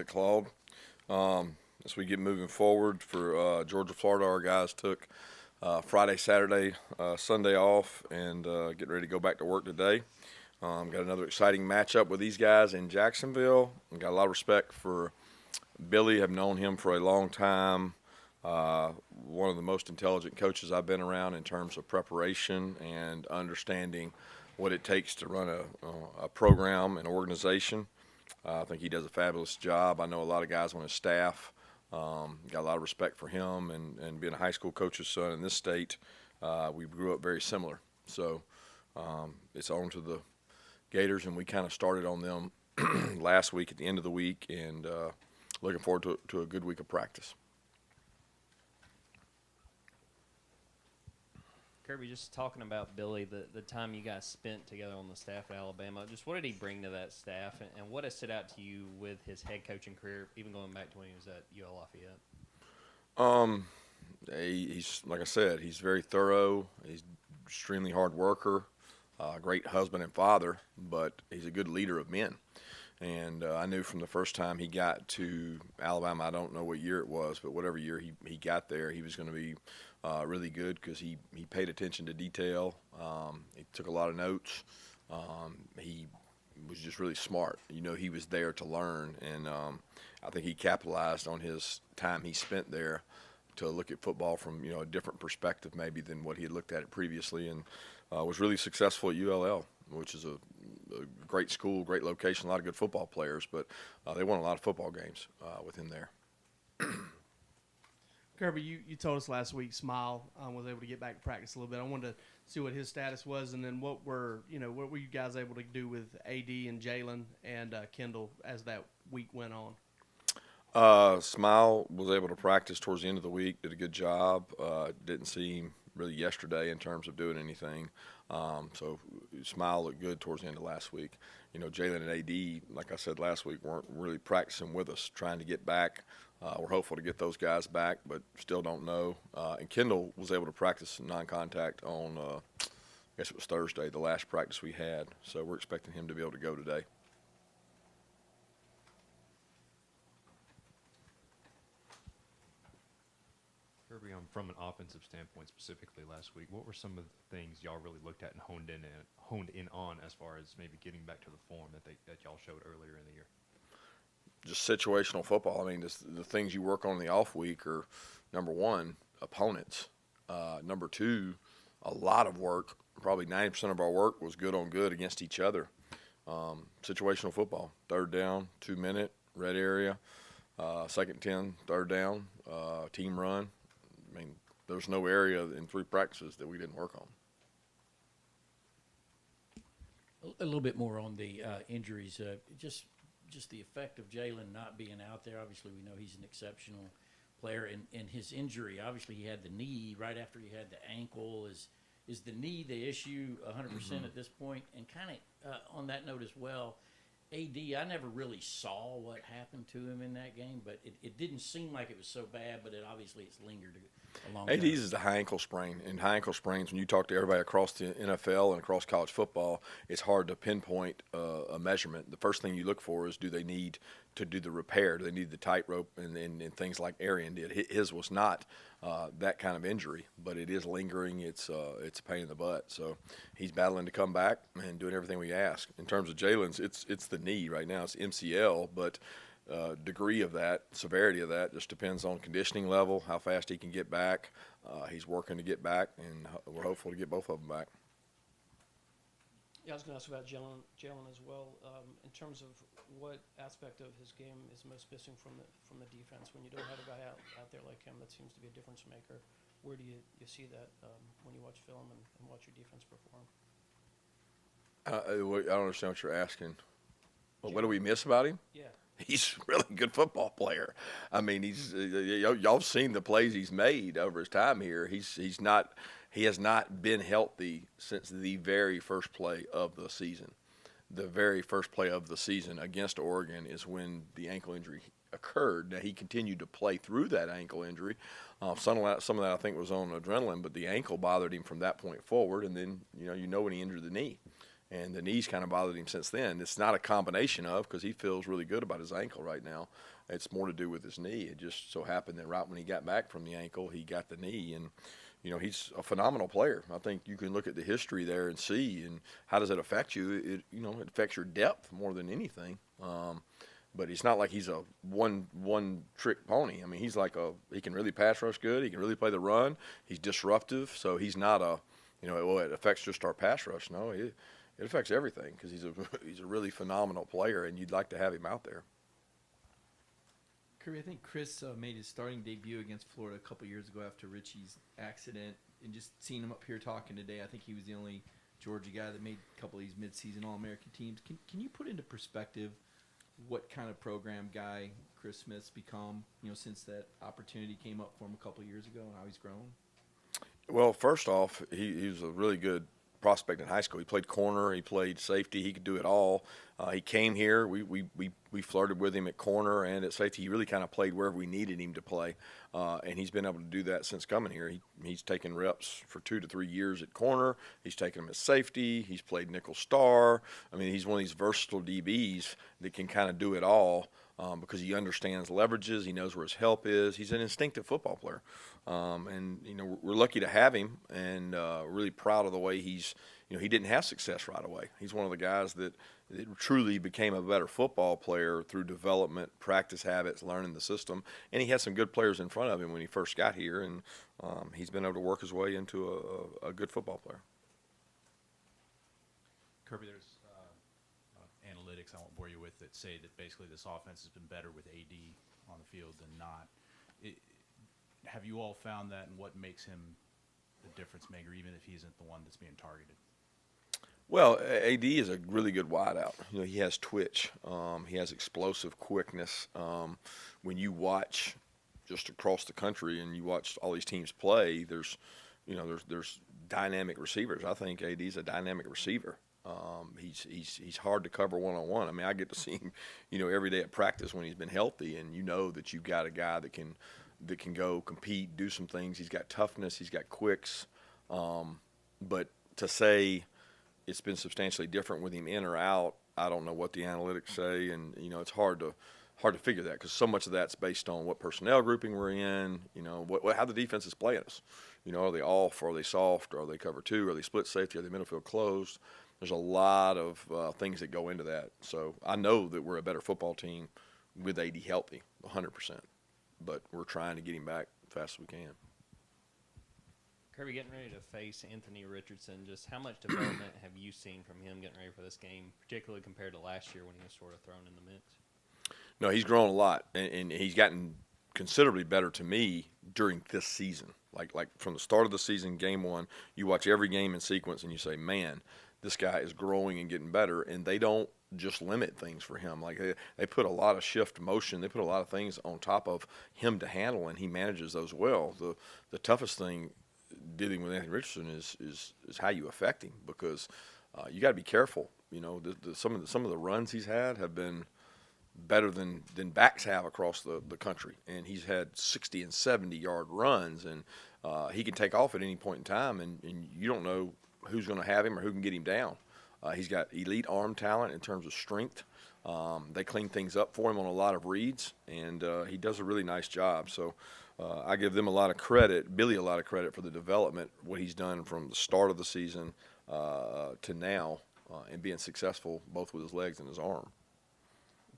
Claude. As we get moving forward for Georgia, Florida, our guys took Friday, Saturday, Sunday off and getting ready to go back to work today. Got another exciting matchup with these guys in Jacksonville. Got a lot of respect for Billy. Have known him for a long time. One of the most intelligent coaches I've been around in terms of preparation and understanding what it takes to run a program, an organization. I think he does a fabulous job. I know a lot of guys on his staff. Got a lot of respect for him, and being a high school coach's son in this state, we grew up very similar. So it's on to the Gators, and we kind of started on them last week at the end of the week, and looking forward to a good week of practice. Kirby, just talking about Billy, the time you guys spent together on the staff at Alabama, just what did he bring to that staff, and what has stood out to you with his head coaching career, even going back to when he was at UL Lafayette? He's like I said, he's very thorough. He's extremely hard worker, great husband and father, but he's a good leader of men. And I knew from the first time he got to Alabama, I don't know what year it was, but whatever year he got there, he was going to be really good because he paid attention to detail. He took a lot of notes. He was just really smart. He was there to learn, and I think he capitalized on his time he spent there to look at football from a different perspective maybe than what he had looked at it previously, and was really successful at ULL, which is a great school, great location, a lot of good football players, but they won a lot of football games with him there. Kirby, you told us last week Smael was able to get back to practice a little bit. I wanted to see what his status was, and then what were you guys able to do with AD and Jalen and Kendall as that week went on? Smael was able to practice towards the end of the week, did a good job. Didn't see him really yesterday in terms of doing anything. So Smael looked good towards the end of last week. Jalen and AD, like I said last week, weren't really practicing with us, trying to get back. We're hopeful to get those guys back, but still don't know. And Kendall was able to practice non-contact on, I guess it was Thursday, the last practice we had. So we're expecting him to be able to go today. Kirby, from an offensive standpoint specifically last week, what were some of the things y'all really looked at and honed in on as far as maybe getting back to the form that y'all showed earlier in the year? Just situational football. I mean, the things you work on in the off week are, number one, opponents. Number two, a lot of work. Probably 90% of our work was good on good against each other. Situational football, third down, 2-minute, red area, second 10, third down, team run. I mean, there's no area in 3 practices that we didn't work on. A little bit more on the injuries. Just the effect of Jalen not being out there. Obviously, we know he's an exceptional player, and his injury. Obviously, he had the knee right after he had the ankle. Is the knee the issue 100% at this point? And kind of on that note as well, AD, I never really saw what happened to him in that game, but it didn't seem like it was so bad, but it's lingered a long time. AD's is a high ankle sprain, and high ankle sprains, when you talk to everybody across the NFL and across college football, it's hard to pinpoint a measurement. The first thing you look for is, do they need to do the repair? Do they need the tightrope and things like Arian did? His was not that kind of injury, but it is lingering. It's a pain in the butt. So he's battling to come back and doing everything we ask. In terms of Jalen's, it's the knee right now. It's MCL, but degree of that, severity of that, just depends on conditioning level, how fast he can get back. He's working to get back, and we're hopeful to get both of them back. Yeah, I was going to ask about Jalen as well. In terms of what aspect of his game is most missing from the defense, when you don't have a guy out there like him that seems to be a difference maker, where do you see that when you watch film and watch your defense perform? I don't understand what you're asking. Well, what do we miss about him? Yeah. He's a really good football player. I mean, y'all seen the plays he's made over his time here. He has not been healthy since the very first play of the season. The very first play of the season against Oregon is when the ankle injury occurred. Now, he continued to play through that ankle injury. Some of that I think was on adrenaline, but the ankle bothered him from that point forward. And then when he injured the knee, and the knees kind of bothered him since then. It's not a combination of, because he feels really good about his ankle right now. It's more to do with his knee. It just so happened that right when he got back from the ankle, he got the knee, and he's a phenomenal player. I think you can look at the history there and see, and how does it affect you? It affects your depth more than anything. But it's not like he's a one trick pony. I mean, he can really pass rush good. He can really play the run. He's disruptive, so he's not it affects just our pass rush. No, it affects everything, because he's a really phenomenal player, and you'd like to have him out there. Kirby, I think Chris made his starting debut against Florida a couple years ago after Richie's accident, and just seeing him up here talking today, I think he was the only Georgia guy that made a couple of these midseason All-American teams. Can you put into perspective what kind of program guy Chris Smith's become, since that opportunity came up for him a couple of years ago, and how he's grown? Well, first off, he was a really good prospect in high school. He played corner, he played safety, he could do it all. He came here, we flirted with him at corner and at safety. He really kind of played wherever we needed him to play, and he's been able to do that since coming here. He's taken reps for 2 to 3 years at corner. He's taken them at safety. He's played nickel star. I mean, he's one of these versatile DBs that can kind of do it all. Because he understands leverages, he knows where his help is. He's an instinctive football player, and we're lucky to have him, and really proud of the way he's. He didn't have success right away. He's one of the guys that truly became a better football player through development, practice habits, learning the system, and he had some good players in front of him when he first got here, and he's been able to work his way into a good football player. Kirby, there's analytics I won't bore you with that say that basically this offense has been better with AD on the field than not. Have you all found that, and what makes him the difference maker, even if he isn't the one that's being targeted? Well, AD is a really good wideout. He has twitch. He has explosive quickness. When you watch just across the country and you watch all these teams play, there's dynamic receivers. I think AD is a dynamic receiver. He's hard to cover one-on-one. I mean, I get to see him, every day at practice when he's been healthy, and that you've got a guy that can go compete, do some things. He's got toughness, he's got quicks. But to say it's been substantially different with him in or out, I don't know what the analytics say, and it's hard to figure that, because so much of that's based on what personnel grouping we're in. How the defense is playing us. Are they off? Are they soft? Are they cover two? Are they split safety? Are they middle field closed? There's a lot of things that go into that. So I know that we're a better football team with AD healthy, 100%. But we're trying to get him back as fast as we can. Kirby, getting ready to face Anthony Richardson, just how much development have you seen from him getting ready for this game, particularly compared to last year when he was sort of thrown in the mix? No, he's grown a lot, and he's gotten considerably better to me during this season. Like from the start of the season, game one, you watch every game in sequence and you say, man, this guy is growing and getting better, and they don't just limit things for him. Like they put a lot of shift motion, they put a lot of things on top of him to handle, and he manages those well. The toughest thing dealing with Anthony Richardson is how you affect him, because you got to be careful. Some of the runs he's had have been better than backs have across the country, and he's had 60 and 70-yard runs, and he can take off at any point in time, and you don't know who's going to have him or who can get him down. He's got elite arm talent in terms of strength. They clean things up for him on a lot of reads, and he does a really nice job. So I give them a lot of credit, Billy a lot of credit for the development, what he's done from the start of the season to now, and being successful both with his legs and his arm.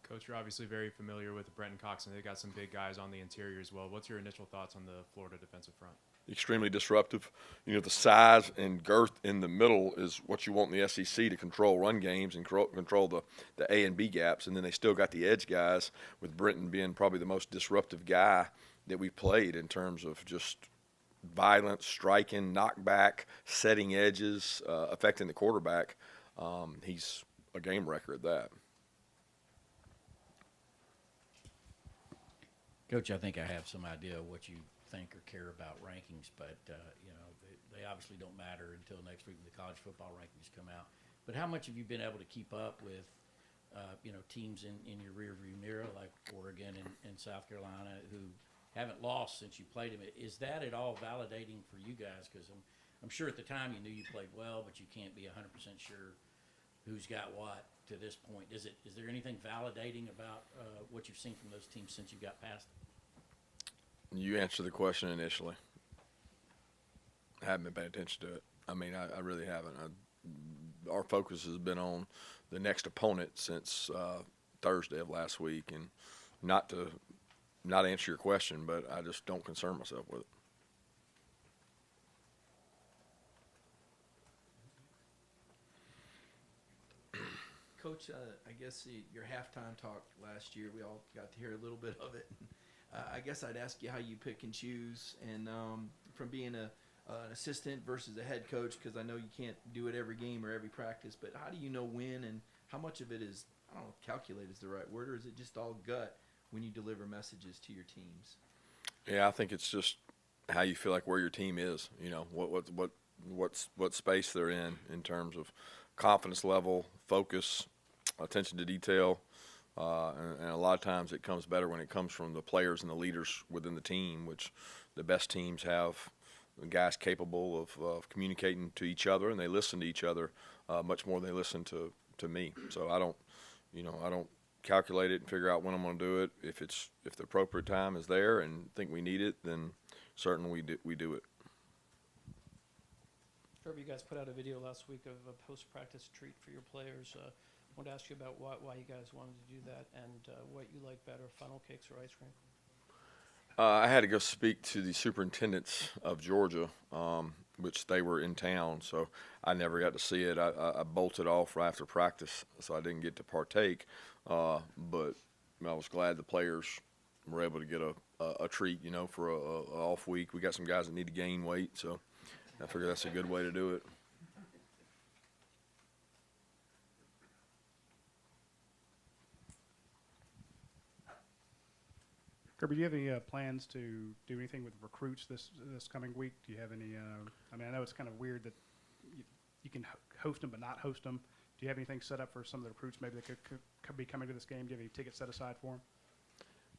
Coach, you're obviously very familiar with Brenton Cox, and they've got some big guys on the interior as well. What's your initial thoughts on the Florida defensive front? Extremely disruptive. The size and girth in the middle is what you want in the SEC to control run games and control the A and B gaps, and then they still got the edge guys, with Brenton being probably the most disruptive guy that we've played in terms of just violence, striking, knockback, setting edges, affecting the quarterback. He's a game wrecker at that. Coach, I think I have some idea of what you think or care about rankings, but they obviously don't matter until next week when the college football rankings come out. But how much have you been able to keep up with, teams in your rearview mirror like Oregon and South Carolina who haven't lost since you played them? Is that at all validating for you guys? Because I'm sure at the time you knew you played well, but you can't be 100% sure who's got what to this point. Is there anything validating about what you've seen from those teams since you got past it? You answered the question initially. I haven't been paying attention to it. I mean, I really haven't. Our focus has been on the next opponent since Thursday of last week, and not to not answer your question, but I just don't concern myself with it. Coach, I guess your halftime talk last year, we all got to hear a little bit of it. I guess I'd ask you how you pick and choose, and from being an assistant versus a head coach, because I know you can't do it every game or every practice, but how do you know when, and how much of it is, I don't know if calculate is the right word, or is it just all gut when you deliver messages to your teams? Yeah, I think it's just how you feel like where your team is. You know, what space they're in terms of confidence level, focus, attention to detail, and a lot of times it comes better when it comes from the players and the leaders within the team, which the best teams have guys capable of communicating to each other, and they listen to each other much more than they listen to me. So I don't calculate it and figure out when I'm going to do it. If the appropriate time is there and think we need it, then certainly we do it. Kirby, you guys put out a video last week of a post-practice treat for your players. I wanted to ask you about why you guys wanted to do that, and what you like better, funnel cakes or ice cream? I had to go speak to the superintendents of Georgia, which they were in town, so I never got to see it. I bolted off right after practice, so I didn't get to partake. But I was glad the players were able to get a treat, for a off week. We got some guys that need to gain weight, so I figure that's a good way to do it. Kirby, do you have any plans to do anything with recruits this coming week? Do you have any? I know it's kind of weird that you can host them but not host them. Do you have anything set up for some of the recruits maybe that could be coming to this game? Do you have any tickets set aside for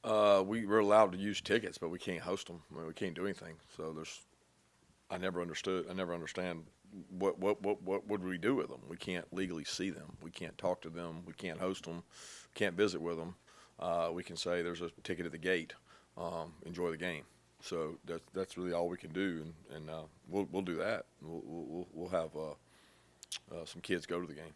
them? We're allowed to use tickets, but we can't host them. I mean, we can't do anything. So I never understand what would we do with them. We can't legally see them. We can't talk to them. We can't host them. Can't visit with them. We can say there's a ticket at the gate. Enjoy the game. So that's really all we can do, and we'll do that. We'll have some kids go to the game.